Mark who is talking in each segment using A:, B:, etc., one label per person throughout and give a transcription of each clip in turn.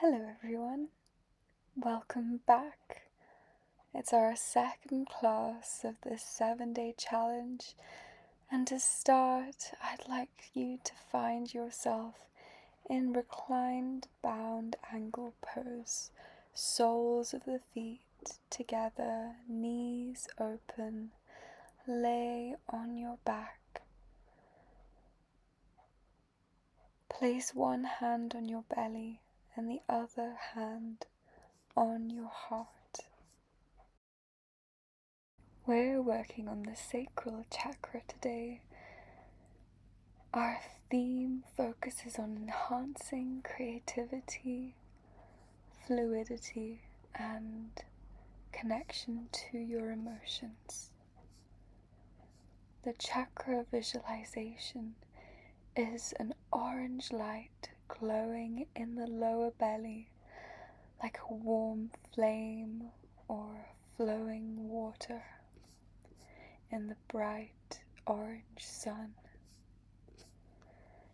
A: Hello everyone, welcome back. It's our second class of this 7-day challenge, and to start, I'd like you to find yourself in reclined bound angle pose, soles of the feet together, knees open, lay on your back. Place one hand on your belly and the other hand on your heart. We're working on the Sacral Chakra today. Our theme focuses on enhancing creativity, fluidity, and connection to your emotions. The chakra visualization is an orange light glowing in the lower belly like a warm flame or flowing water in the bright orange sun.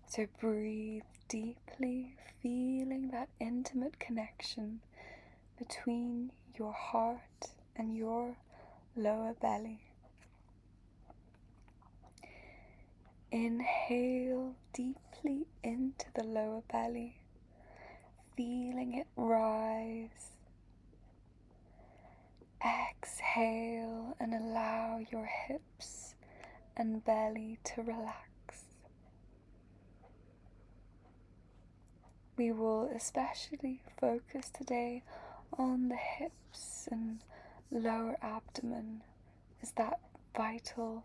A: So breathe deeply, feeling that intimate connection between your heart and your lower belly. Inhale deeply into the lower belly, feeling it rise. Exhale and allow your hips and belly to relax. We will especially focus today on the hips and lower abdomen as that vital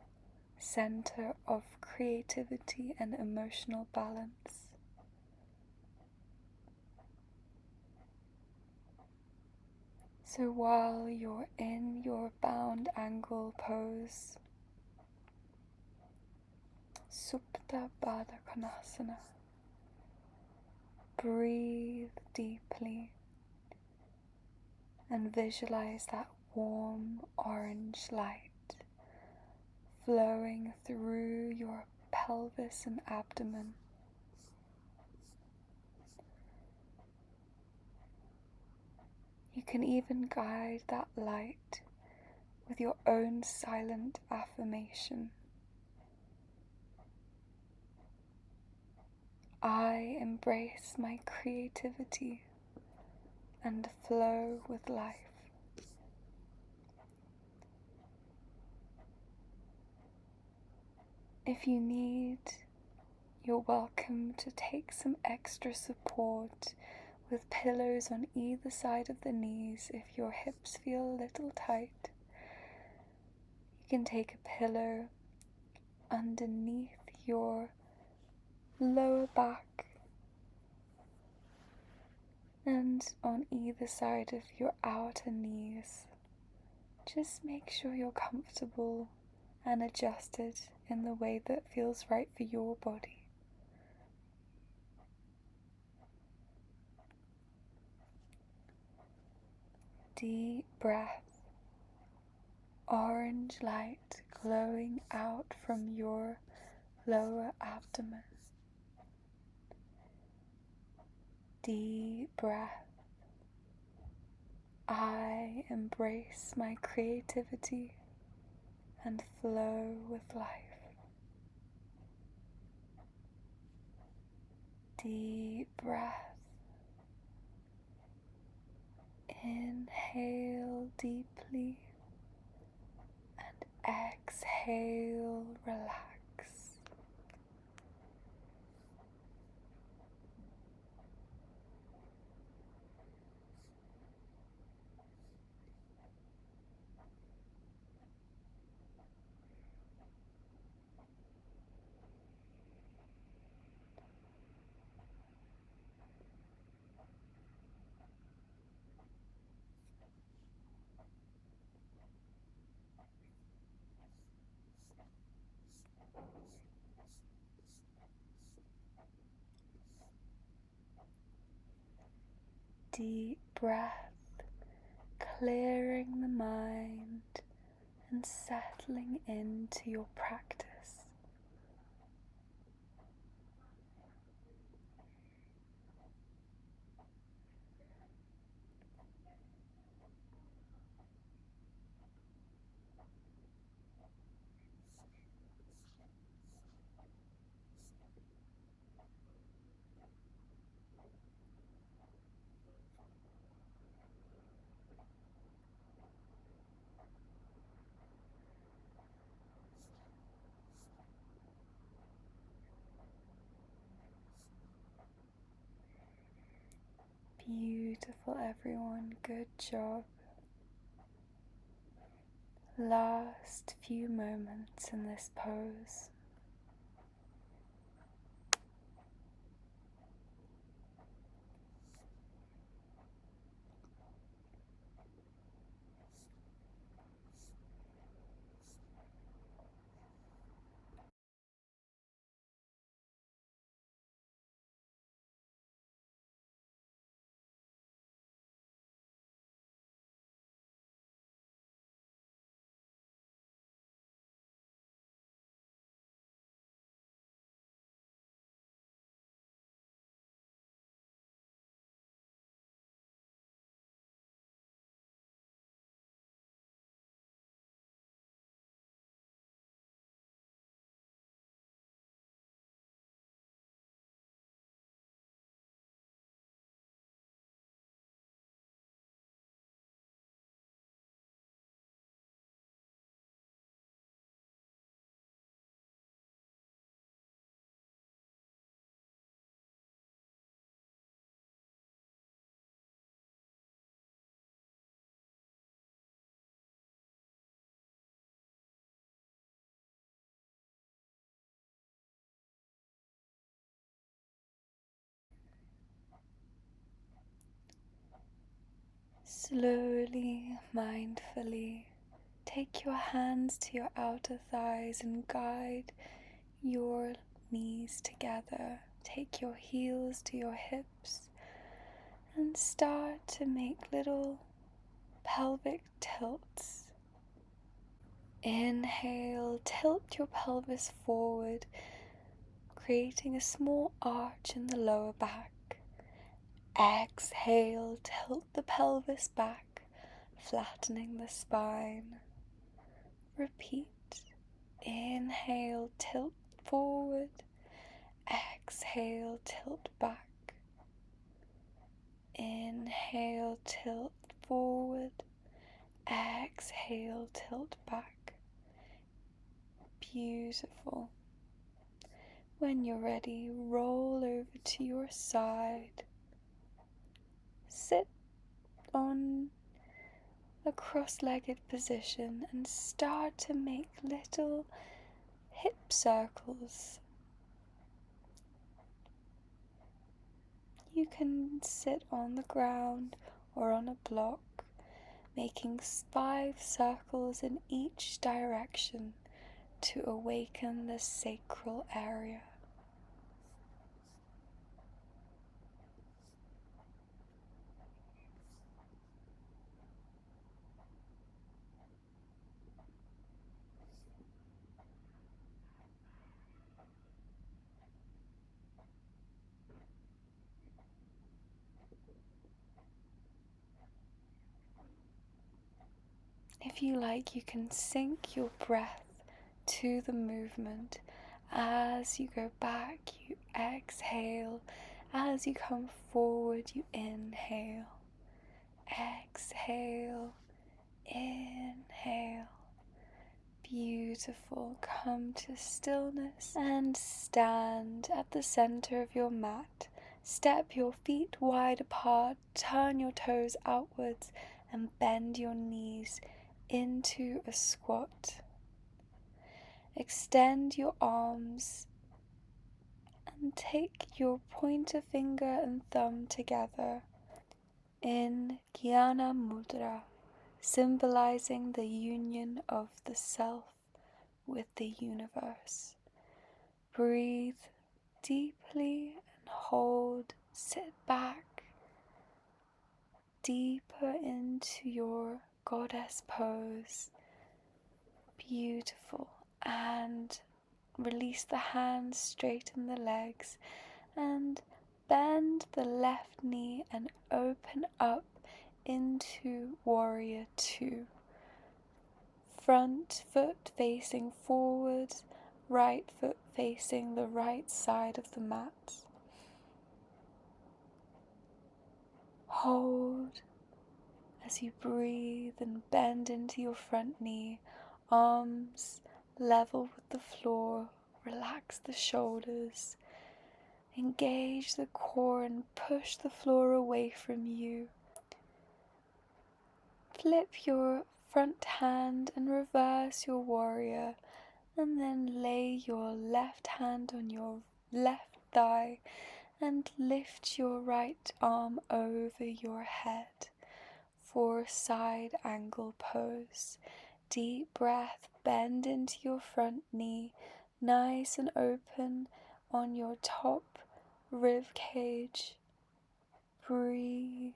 A: center of creativity and emotional balance. So while you're in your bound angle pose, Supta Baddha Konasana, breathe deeply and visualize that warm orange light flowing through your pelvis and abdomen. You can even guide that light with your own silent affirmation. I embrace my creativity and flow with life. If you need, you're welcome to take some extra support with pillows on either side of the knees if your hips feel a little tight. You can take a pillow underneath your lower back and on either side of your outer knees. Just make sure you're comfortable and adjusted in the way that feels right for your body. Deep breath, orange light glowing out from your lower abdomen. Deep breath. I embrace my creativity and flow with life. Deep breath. Inhale deeply and exhale, relax. Deep breath, clearing the mind and settling into your practice. Beautiful, everyone. Good job. Last few moments in this pose. Slowly, mindfully, take your hands to your outer thighs and guide your knees together. Take your heels to your hips and start to make little pelvic tilts. Inhale, tilt your pelvis forward, creating a small arch in the lower back. Exhale, tilt the pelvis back, flattening the spine. Repeat. Inhale, tilt forward. Exhale, tilt back. Inhale, tilt forward. Exhale, tilt back. Beautiful. When you're ready, roll over to your side. Sit on a cross-legged position and start to make little hip circles. You can sit on the ground or on a block, making 5 circles in each direction to awaken the sacral area. If you like, you can sync your breath to the movement. As you go back, you exhale. As you come forward, you inhale. Exhale, inhale. Beautiful. Come to stillness and stand at the center of your mat. Step your feet wide apart, turn your toes outwards, and bend your knees into a squat. Extend your arms and take your pointer finger and thumb together in Jnana Mudra, symbolizing the union of the self with the universe. Breathe deeply and hold. Sit back deeper into your goddess pose. Beautiful. And release the hands, straighten the legs, and bend the left knee and open up into Warrior Two. Front foot facing forward, right foot facing the right side of the mat. Hold as you breathe and bend into your front knee, arms level with the floor. Relax the shoulders. Engage the core and push the floor away from you. Flip your front hand and reverse your warrior, and then lay your left hand on your left thigh and lift your right arm over your head for side angle pose. Deep breath, bend into your front knee, nice and open on your top rib cage. Breathe.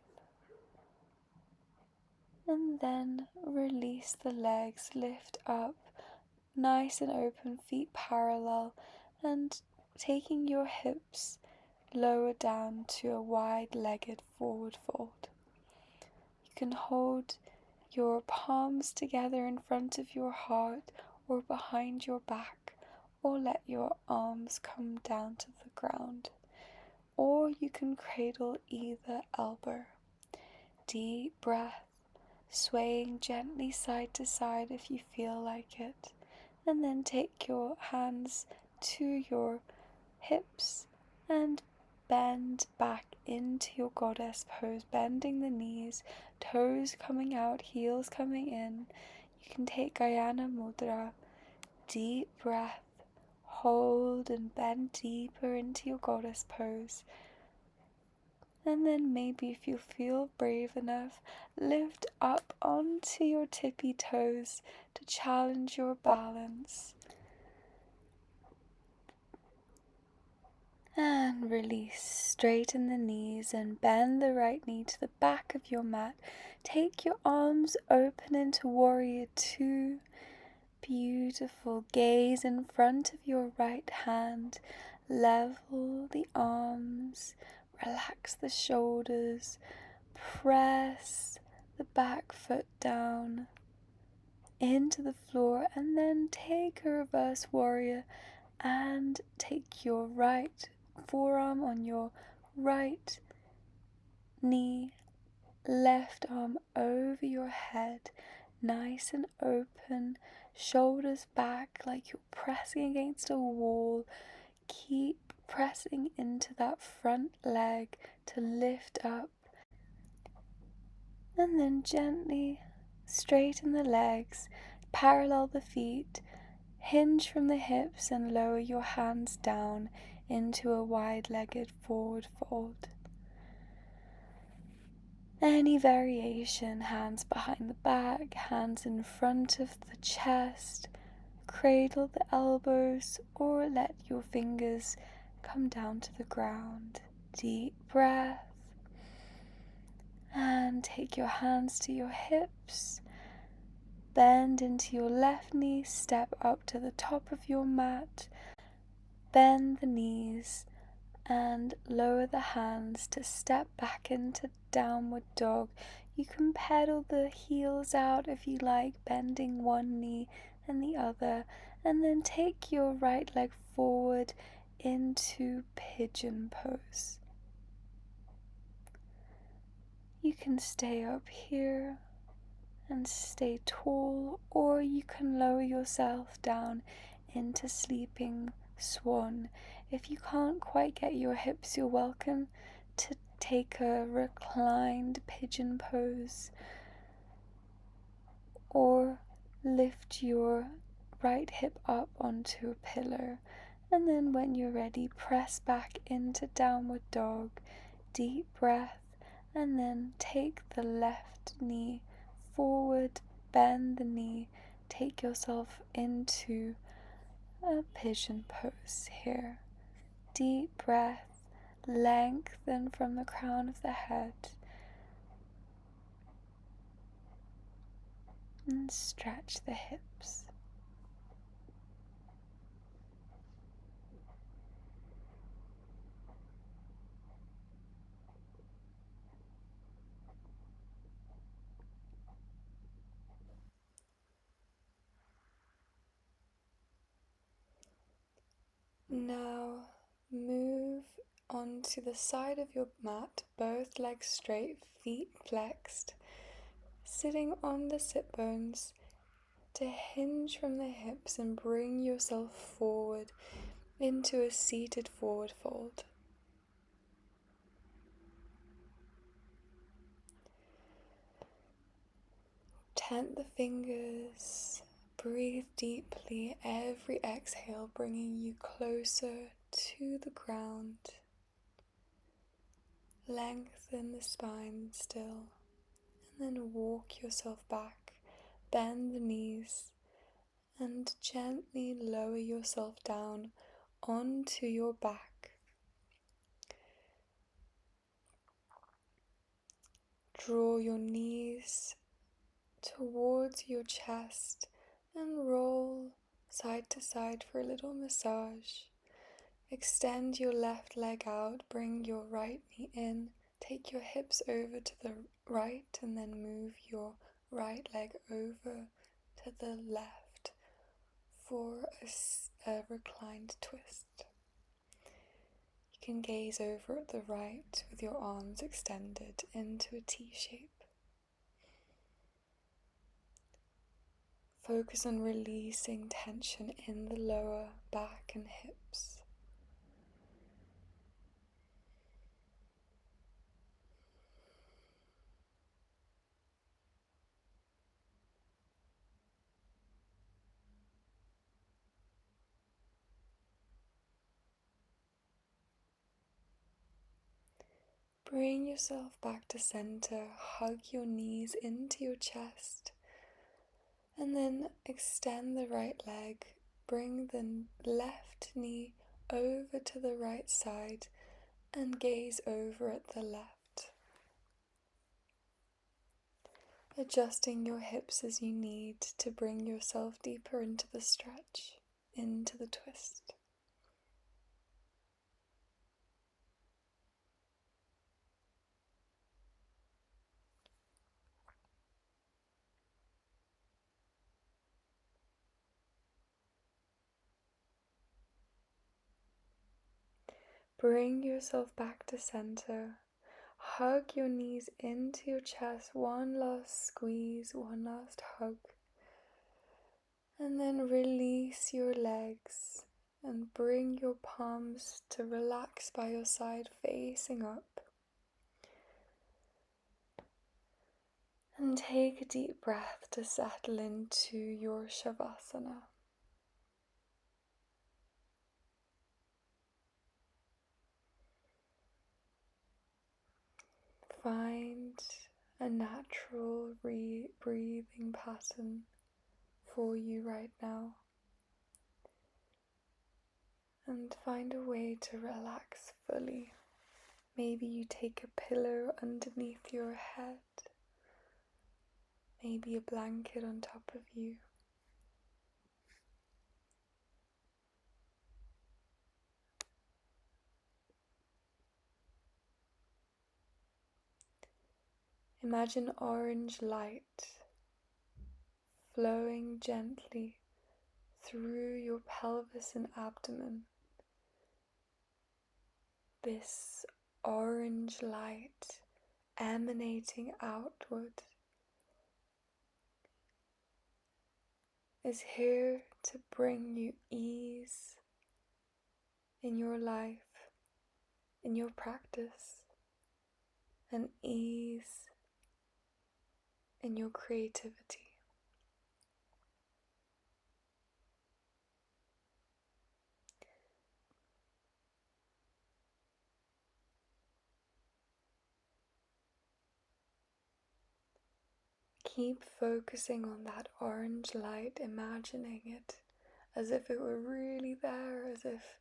A: And then release the legs, lift up, nice and open, feet parallel, and taking your hips lower down to a wide-legged forward fold. You can hold your palms together in front of your heart or behind your back, or let your arms come down to the ground, or you can cradle either elbow. Deep breath, swaying gently side to side if you feel like it, and then take your hands to your hips and bend back into your goddess pose, bending the knees, toes coming out, heels coming in. You can take Gayana Mudra. Deep breath, hold and bend deeper into your goddess pose. And then maybe if you feel brave enough, lift up onto your tippy toes to challenge your balance. And release, straighten the knees and bend the right knee to the back of your mat. Take your arms open into Warrior Two. Beautiful. Gaze in front of your right hand. Level the arms. Relax the shoulders. Press the back foot down into the floor, and then take a reverse warrior and take your right forearm on your right knee, left arm over your head, nice and open, shoulders back like you're pressing against a wall. Keep pressing into that front leg to lift up, and then gently straighten the legs, parallel the feet, hinge from the hips and lower your hands down into a wide-legged forward fold. Any variation, hands behind the back, hands in front of the chest, cradle the elbows or let your fingers come down to the ground. Deep breath. And take your hands to your hips, bend into your left knee, step up to the top of your mat, bend the knees and lower the hands to step back into downward dog. You can pedal the heels out if you like, bending one knee and the other, and then take your right leg forward into pigeon pose. You can stay up here and stay tall, or you can lower yourself down into sleeping swan. If you can't quite get your hips, you're welcome to take a reclined pigeon pose, or lift your right hip up onto a pillow, and then when you're ready, press back into downward dog. Deep breath, and then take the left knee forward, bend the knee, take yourself into a pigeon pose here. Deep breath, lengthen from the crown of the head, and stretch the hips. Now move onto the side of your mat, both legs straight, feet flexed, sitting on the sit bones to hinge from the hips and bring yourself forward into a seated forward fold. Tent the fingers, breathe deeply, every exhale bringing you closer to the ground. Lengthen the spine still, and then walk yourself back, bend the knees, and gently lower yourself down onto your back. Draw your knees towards your chest and roll side to side for a little massage. Extend your left leg out, bring your right knee in, take your hips over to the right and then move your right leg over to the left for a reclined twist. You can gaze over at the right with your arms extended into a T shape. Focus on releasing tension in the lower back and hips. Bring yourself back to center, hug your knees into your chest, and then extend the right leg. Bring the left knee over to the right side and gaze over at the left. Adjusting your hips as you need to bring yourself deeper into the stretch, into the twist. Bring yourself back to center. Hug your knees into your chest. One last squeeze, one last hug. And then release your legs and bring your palms to relax by your side, facing up. And take a deep breath to settle into your Shavasana. Find a natural breathing pattern for you right now. And find a way to relax fully. Maybe you take a pillow underneath your head. Maybe a blanket on top of you. Imagine orange light flowing gently through your pelvis and abdomen. This orange light emanating outward is here to bring you ease in your life, in your practice, and ease in your creativity. Keep focusing on that orange light, imagining it as if it were really there, as if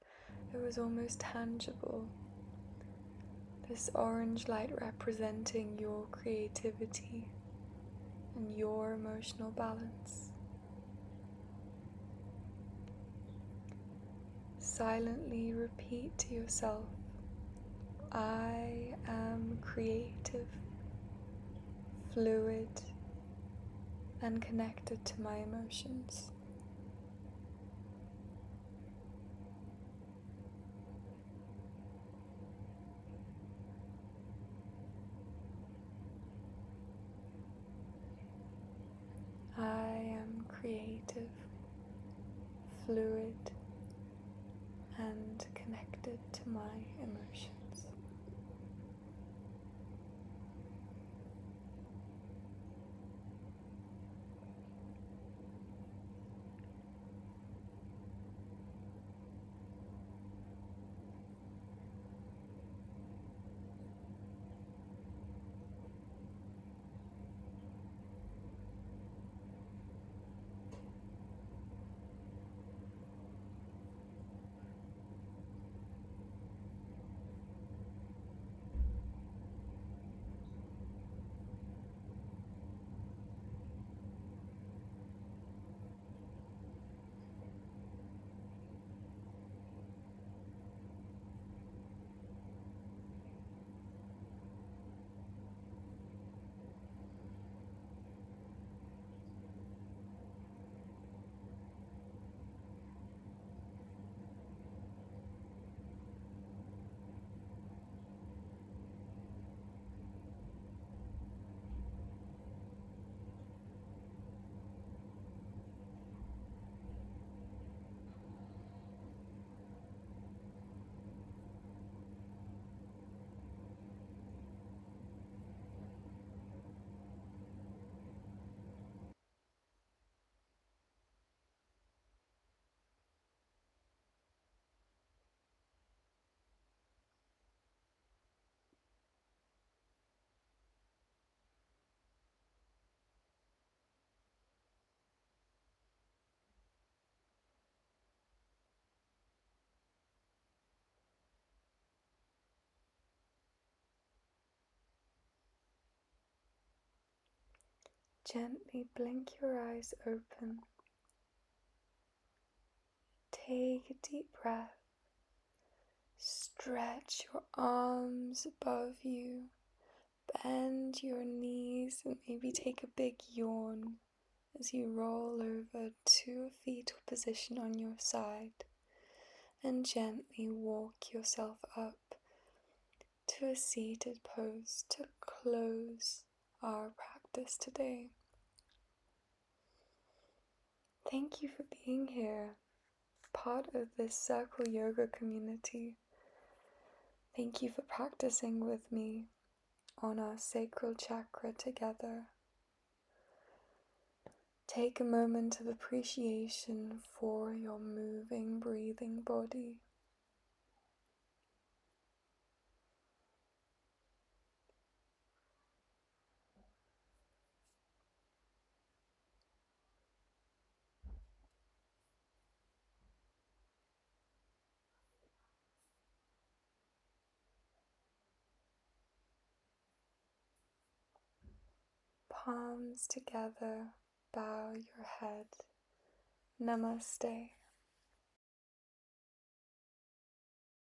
A: it was almost tangible. This orange light representing your creativity and your emotional balance. Silently repeat to yourself, I am creative, fluid, and connected to my emotions. I am creative, fluid, and connected to my emotions. Gently blink your eyes open. Take a deep breath. Stretch your arms above you. Bend your knees and maybe take a big yawn as you roll over to a fetal position on your side and gently walk yourself up to a seated pose to close our practice today. Thank you for being here, part of this Circle Yoga community. Thank you for practicing with me on our Sacral Chakra together. Take a moment of appreciation for your moving, breathing body. Palms together, bow your head. Namaste.